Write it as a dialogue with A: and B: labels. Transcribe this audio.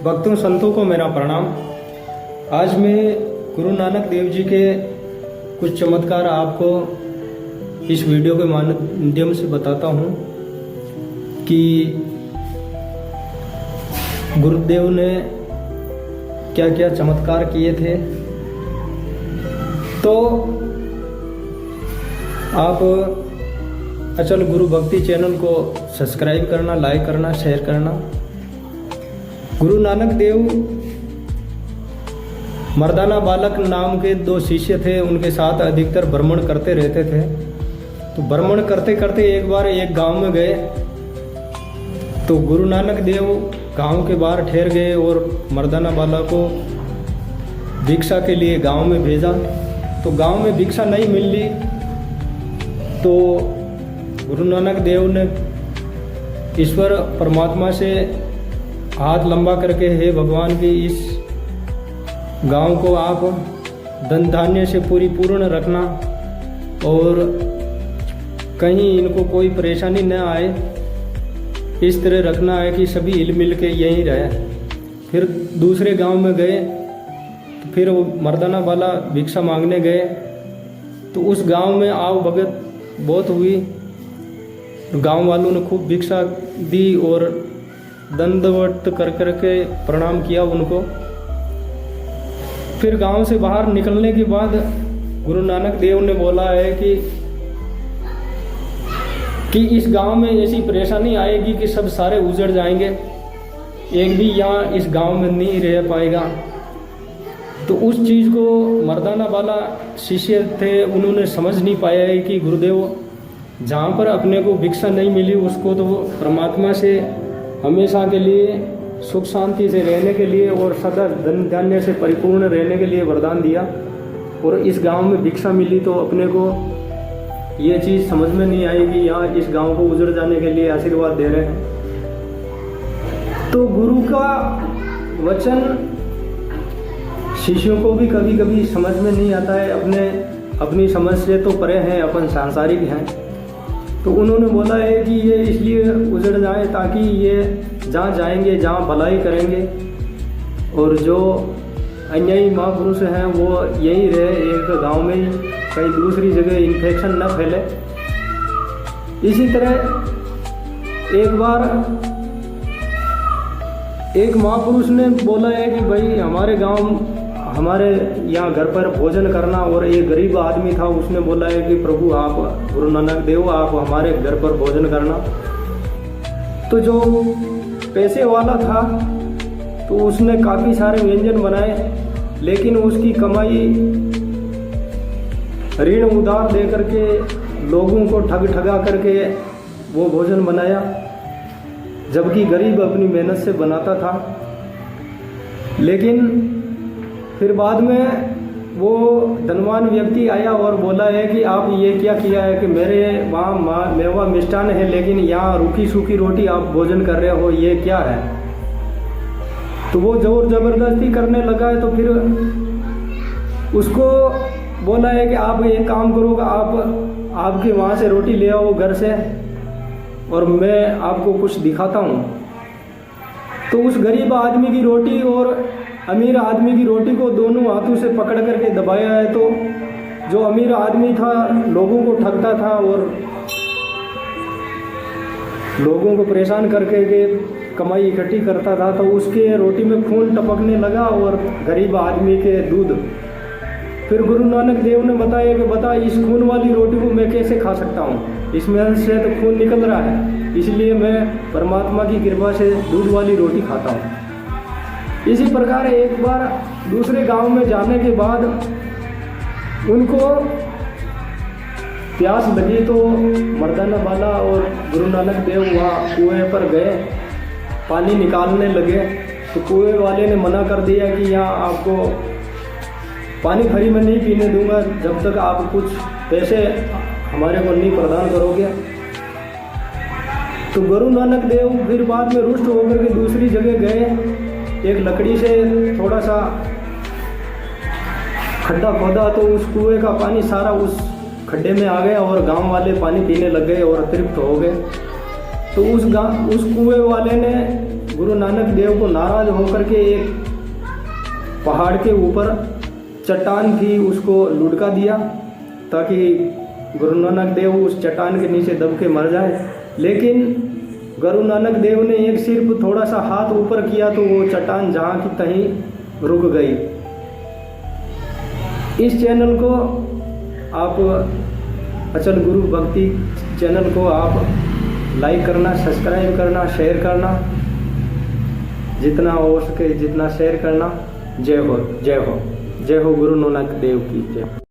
A: भक्तों संतों को मेरा प्रणाम। आज मैं गुरु नानक देव जी के कुछ चमत्कार आपको इस वीडियो के माध्यम से बताता हूँ कि गुरुदेव ने क्या क्या चमत्कार किए थे। तो आप अचल गुरु भक्ति चैनल को सब्सक्राइब करना, लाइक करना, शेयर करना। गुरु नानक देव मर्दाना बालक नाम के 2 शिष्य थे, उनके साथ अधिकतर भ्रमण करते रहते थे। तो भ्रमण करते करते एक बार एक गांव में गए तो गुरु नानक देव गांव के बाहर ठहर गए और मर्दाना बालक को भिक्षा के लिए गांव में भेजा। तो गांव में भिक्षा नहीं मिली तो गुरु नानक देव ने ईश्वर परमात्मा से हाथ लंबा करके, हे भगवान की इस गांव को आप धन धान्य से पूर्ण रखना और कहीं इनको कोई परेशानी न आए, इस तरह रखना है कि सभी हिल मिल के यहीं रहे। फिर दूसरे गांव में गए तो फिर वो मर्दाना वाला भिक्षा मांगने गए तो उस गांव में आव भगत बहुत हुई। गांव वालों ने खूब भिक्षा दी और दंडवत कर करके प्रणाम किया उनको। फिर गांव से बाहर निकलने के बाद गुरु नानक देव ने बोला है कि इस गांव में ऐसी परेशानी आएगी कि सब सारे उजड़ जाएंगे, एक भी यहाँ इस गांव में नहीं रह पाएगा। तो उस चीज़ को मर्दाना वाला शिष्य थे, उन्होंने समझ नहीं पाया है कि गुरुदेव जहाँ पर अपने को भिक्षा नहीं मिली उसको तो परमात्मा से हमेशा के लिए सुख शांति से रहने के लिए और सदा धन धान्य से परिपूर्ण रहने के लिए वरदान दिया, और इस गांव में भिक्षा मिली तो अपने को ये चीज़ समझ में नहीं आएगी, यहाँ इस गांव को उजड़ जाने के लिए आशीर्वाद दे रहे हैं। तो गुरु का वचन शिष्यों को भी कभी कभी समझ में नहीं आता है, अपनी समझ से तो परे हैं, अपन सांसारिक हैं। तो उन्होंने बोला है कि ये इसलिए उजड़ जाए ताकि ये जहाँ जाएंगे, जहाँ भलाई करेंगे, और जो अन्यायी महापुरुष हैं वो यहीं रहे, एक गांव में ही, कहीं दूसरी जगह इन्फेक्शन न फैले। इसी तरह एक बार एक महापुरुष ने बोला है कि भाई हमारे यहाँ घर पर भोजन करना, और एक गरीब आदमी था, उसने बोला है कि प्रभु आप गुरु नानक देव आप हमारे घर पर भोजन करना। तो जो पैसे वाला था तो उसने काफ़ी सारे व्यंजन बनाए, लेकिन उसकी कमाई ऋण उधार दे करके लोगों को ठगा करके वो भोजन बनाया, जबकि गरीब अपनी मेहनत से बनाता था। लेकिन फिर बाद में वो धनवान व्यक्ति आया और बोला है कि आप ये क्या किया है कि मेरे वहाँ मेवा मिष्ठान है, लेकिन यहाँ रूखी सूखी रोटी आप भोजन कर रहे हो, ये क्या है। तो वो जोर जबरदस्ती करने लगा है। तो फिर उसको बोला है कि आप एक काम करोगे, आपके वहाँ से रोटी ले आओ घर से और मैं आपको कुछ दिखाता हूँ। तो उस गरीब आदमी की रोटी और अमीर आदमी की रोटी को दोनों हाथों से पकड़ करके दबाया है। तो जो अमीर आदमी था लोगों को ठगता था और लोगों को परेशान करके के कमाई इकट्ठी करता था, तो उसके रोटी में खून टपकने लगा और गरीब आदमी के दूध। फिर गुरु नानक देव ने बताया कि बता इस खून वाली रोटी को मैं कैसे खा सकता हूँ, इसमें से तो खून निकल रहा है, इसलिए मैं परमात्मा की कृपा से दूध वाली रोटी खाता हूँ। इसी प्रकार एक बार दूसरे गांव में जाने के बाद उनको प्यास लगी तो मर्दाना वाला और गुरु नानक देव वहाँ कुएं पर गए, पानी निकालने लगे। तो कुएं वाले ने मना कर दिया कि यहाँ आपको पानी फ्री में नहीं पीने दूंगा जब तक आप कुछ पैसे हमारे को नहीं प्रदान करोगे। तो गुरु नानक देव फिर बाद में रुष्ट होकर के दूसरी जगह गए, एक लकड़ी से थोड़ा सा खड्डा खोदा तो उस कुएं का पानी सारा उस खड्डे में आ गया और गांव वाले पानी पीने लग गए और तृप्त हो गए। तो उस कुएं वाले ने गुरु नानक देव को नाराज होकर के एक पहाड़ के ऊपर चट्टान थी उसको लुढ़का दिया ताकि गुरु नानक देव उस चट्टान के नीचे दब के मर जाए। लेकिन गुरु नानक देव ने एक सिर्फ थोड़ा सा हाथ ऊपर किया तो वो चट्टान जहाँ की तहीं रुक गई। इस चैनल को आप अचल गुरु भक्ति चैनल को आप लाइक करना, सब्सक्राइब करना, शेयर करना, जितना हो सके जितना शेयर करना। जय हो, जय हो, जय हो गुरु नानक देव की जय।